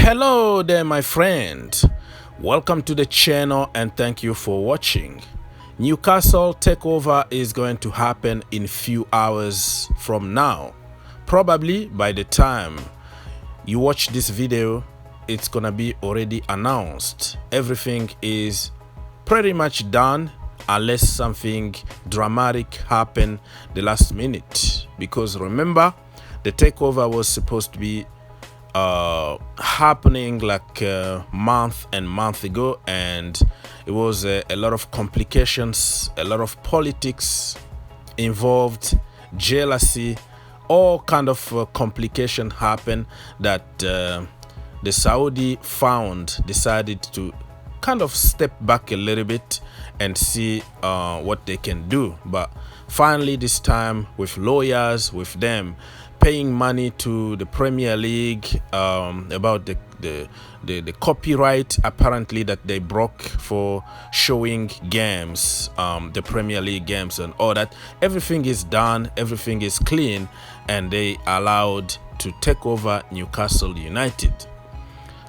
Hello there, my friend. Welcome to the channel and thank you for watching. Newcastle takeover is going to happen in few hours from now. Probably by the time you watch this video, it's gonna be already announced. Everything is pretty much done unless something dramatic happen the last minute. Because remember, the takeover was supposed to be happening like a month ago, and it was a lot of complications, a lot of politics involved, jealousy, all kind of complication happened that the Saudi decided to kind of step back a little bit and see what they can do. But finally this time, with lawyers, with them paying money to the Premier League about the copyright apparently that they broke for showing games, the Premier League games and all that, everything is done, everything is clean, and they allowed to take over Newcastle United.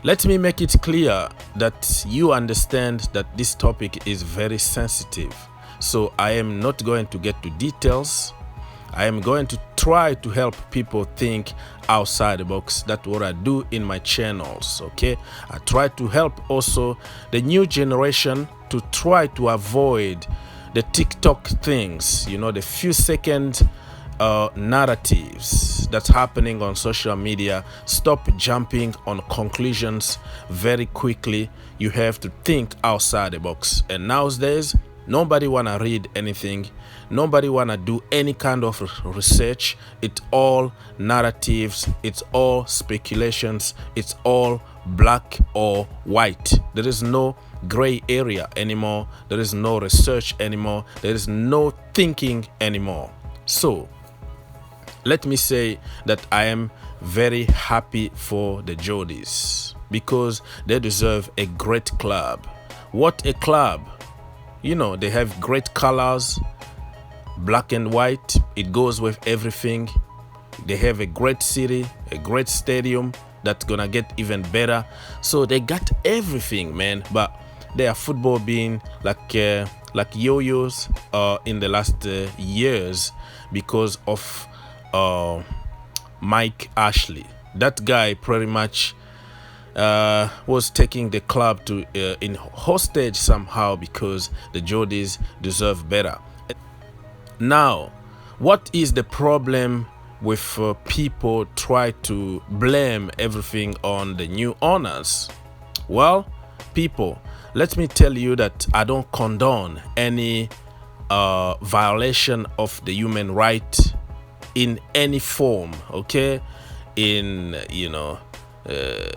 Let me make it clear that you understand that this topic is very sensitive, so I am not going to get to details. I am going to try to help people think outside the box. That's what I do in my channels, okay? I try to help also the new generation to try to avoid the TikTok things, you know, the few second narratives that's happening on social media. Stop jumping on conclusions very quickly. You have to think outside the box. And nowadays, nobody wanna read anything. Nobody wanna do any kind of research. It's all narratives. It's all speculations. It's all black or white. There is no gray area anymore. There is no research anymore. There is no thinking anymore. So let me say that I am very happy for the Geordies because they deserve a great club. What a club! You know, they have great colors, black and white. It goes with everything. They have a great city, a great stadium that's gonna get even better. So they got everything, man. But their football being like yo-yos in the last years because of Mike Ashley. That guy pretty much was taking the club to in hostage somehow because the Geordies deserve better. Now, what is the problem with people try to blame everything on the new owners? Well, people, let me tell you that I don't condone any violation of the human right in any form, okay? In, you know,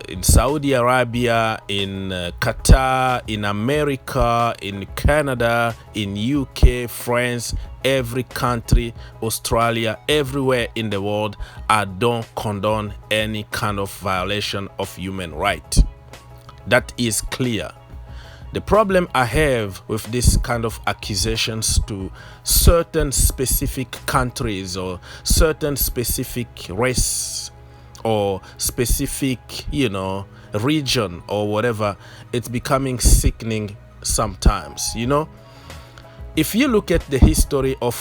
in Saudi Arabia, in Qatar, in America, in Canada, in UK, France, every country, Australia, everywhere in the world, I don't condone any kind of violation of human rights. That is clear. The problem I have with this kind of accusations to certain specific countries or certain specific race or specific, you know, region or whatever, it's becoming sickening sometimes, you know. If you look at the history of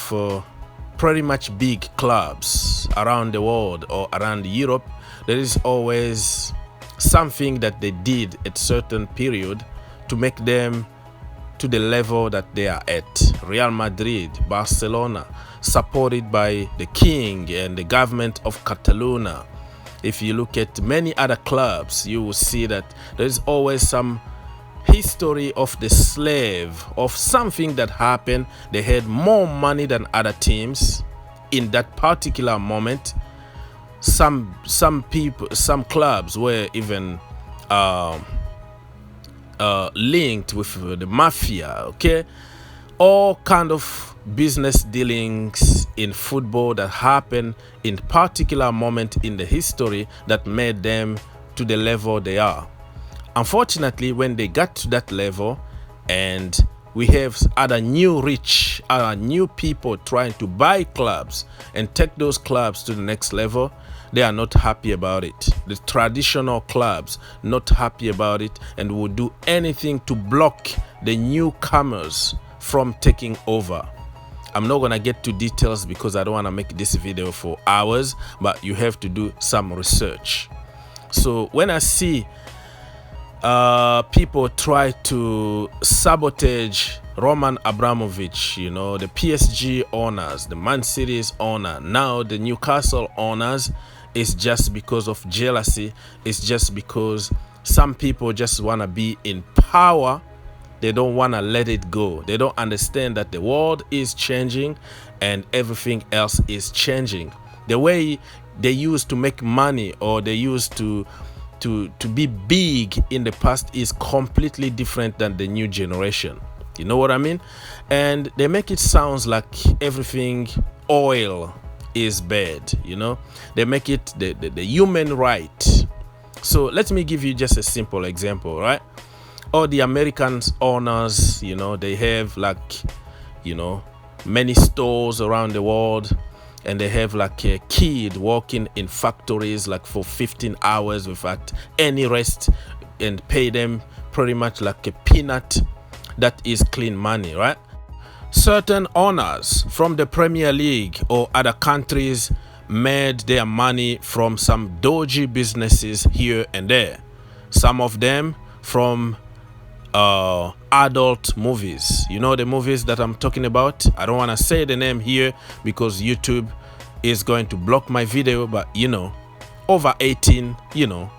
pretty much big clubs around the world or around Europe, there is always something that they did at certain period to make them to the level that they are at. Real Madrid, Barcelona, supported by the king and the government of Catalonia. If you look at many other clubs, you will see that there is always some history of the slave, of something that happened. They had more money than other teams in that particular moment. Some people, some clubs were even linked with the mafia, okay? All kind of business dealings in football that happened in particular moment in the history that made them to the level they are. Unfortunately, when they got to that level and we have other new people trying to buy clubs and take those clubs to the next level, they are not happy about it. The traditional clubs not happy about it and will do anything to block the newcomers from taking over. I'm not gonna get to details because I don't want to make this video for hours, but you have to do some research. So when I see people try to sabotage Roman Abramovic, you know, the PSG owners, the Man City's owner, now the Newcastle owners, it's just because of jealousy. It's just because some people just want to be in power. They don't want to let it go. They don't understand that the world is changing and everything else is changing. The way they used to make money or they used to be big in the past is completely different than the new generation. You know what I mean? And they make it sound like everything oil is bad, you know? They make it the human right. So let me give you just a simple example, right? All the Americans owners, you know, they have like, you know, many stores around the world, and they have like a kid working in factories like for 15 hours without any rest and pay them pretty much like a peanut. That is clean money, right? Certain owners from the Premier League or other countries made their money from some dodgy businesses here and there. Some of them from adult movies. You know the movies that I'm talking about? I don't want to say the name here because YouTube is going to block my video, but you know, over 18, you know,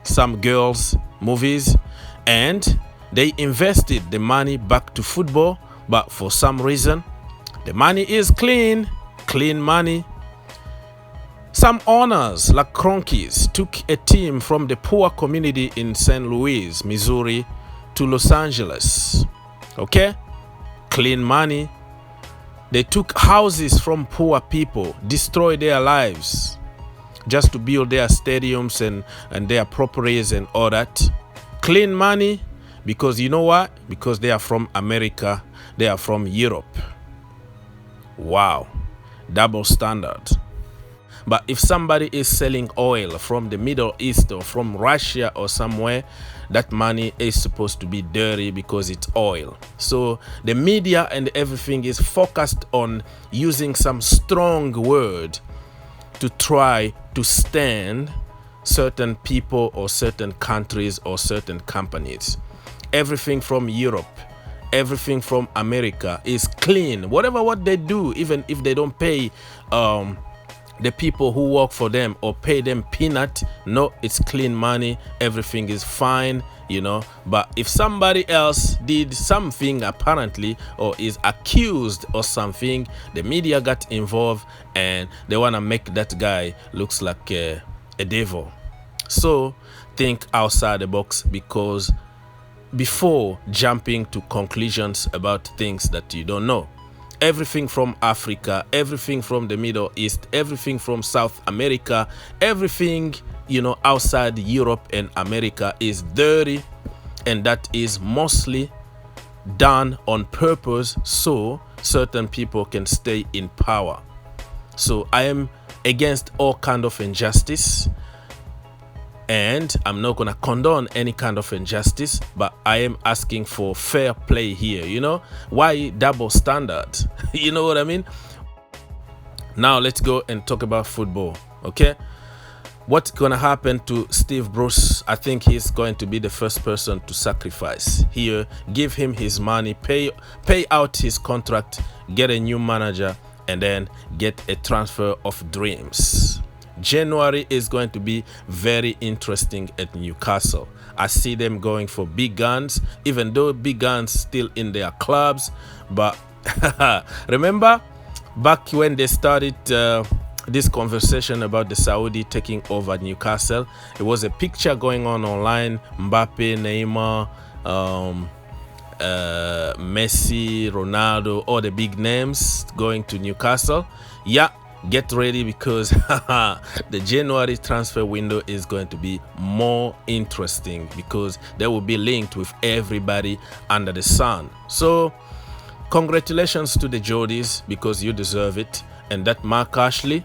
some girls movies, and they invested the money back to football, but for some reason the money is clean money. Some owners like Kroenkes took a team from the poor community in St. Louis, Missouri to Los Angeles. Okay, clean money. They took houses from poor people, destroyed their lives just to build their stadiums and their properties and all that. Clean money. Because you know what? Because they are from America, they are from Europe. Wow, double standard. But if somebody is selling oil from the Middle East or from Russia or somewhere, that money is supposed to be dirty because it's oil. So the media and everything is focused on using some strong word to try to stand certain people or certain countries or certain companies. Everything from Europe, everything from America is clean. Whatever what they do, even if they don't pay the people who work for them or pay them peanut, no, it's clean money. Everything is fine, you know. But if somebody else did something apparently or is accused or something, the media got involved and they want to make that guy looks like a devil. So think outside the box, because before jumping to conclusions about things that you don't know. Everything from Africa, everything from the Middle East, everything from South America, everything, you know, outside Europe and America is dirty, and that is mostly done on purpose so certain people can stay in power. So I am against all kind of injustice, and I'm not gonna condone any kind of injustice, but I am asking for fair play here. You know, why double standard? You know what I mean? Now let's go and talk about football. Okay, what's gonna happen to Steve Bruce? I think he's going to be the first person to sacrifice here. Give him his money, pay out his contract, get a new manager, and then get a transfer of dreams. January is going to be very interesting at Newcastle. I see them going for big guns, even though big guns still in their clubs. But remember back when they started this conversation about the Saudi taking over Newcastle, it was a picture going on online. Mbappe, Neymar, Messi, Ronaldo, all the big names going to Newcastle. Yeah, get ready, because the January transfer window is going to be more interesting, because they will be linked with everybody under the sun. So congratulations to the Geordies, because you deserve it. And that Mark Ashley,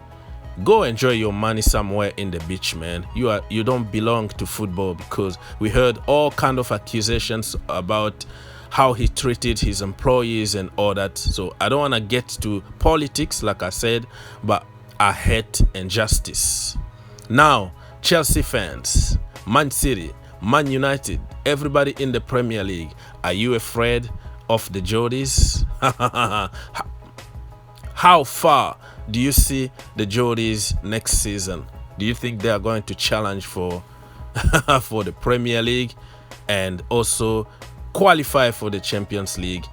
go enjoy your money somewhere in the beach, man. You don't belong to football, because we heard all kind of accusations about how he treated his employees and all that. So I don't want to get to politics, like I said, but I hate injustice. Now, Chelsea fans, Man City, Man United, everybody in the Premier League, are you afraid of the Geordies? How far do you see the Geordies next season? Do you think they are going to challenge for for the Premier League and also qualify for the Champions League?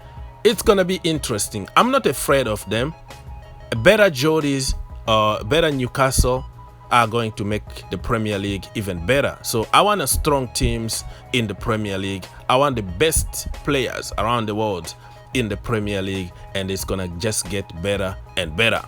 It's gonna be interesting. I'm not afraid of them. Better Geordies, better Newcastle are going to make the Premier League even better. So I want strong teams in the Premier League. I want the best players around the world in the Premier League, and it's gonna just get better and better.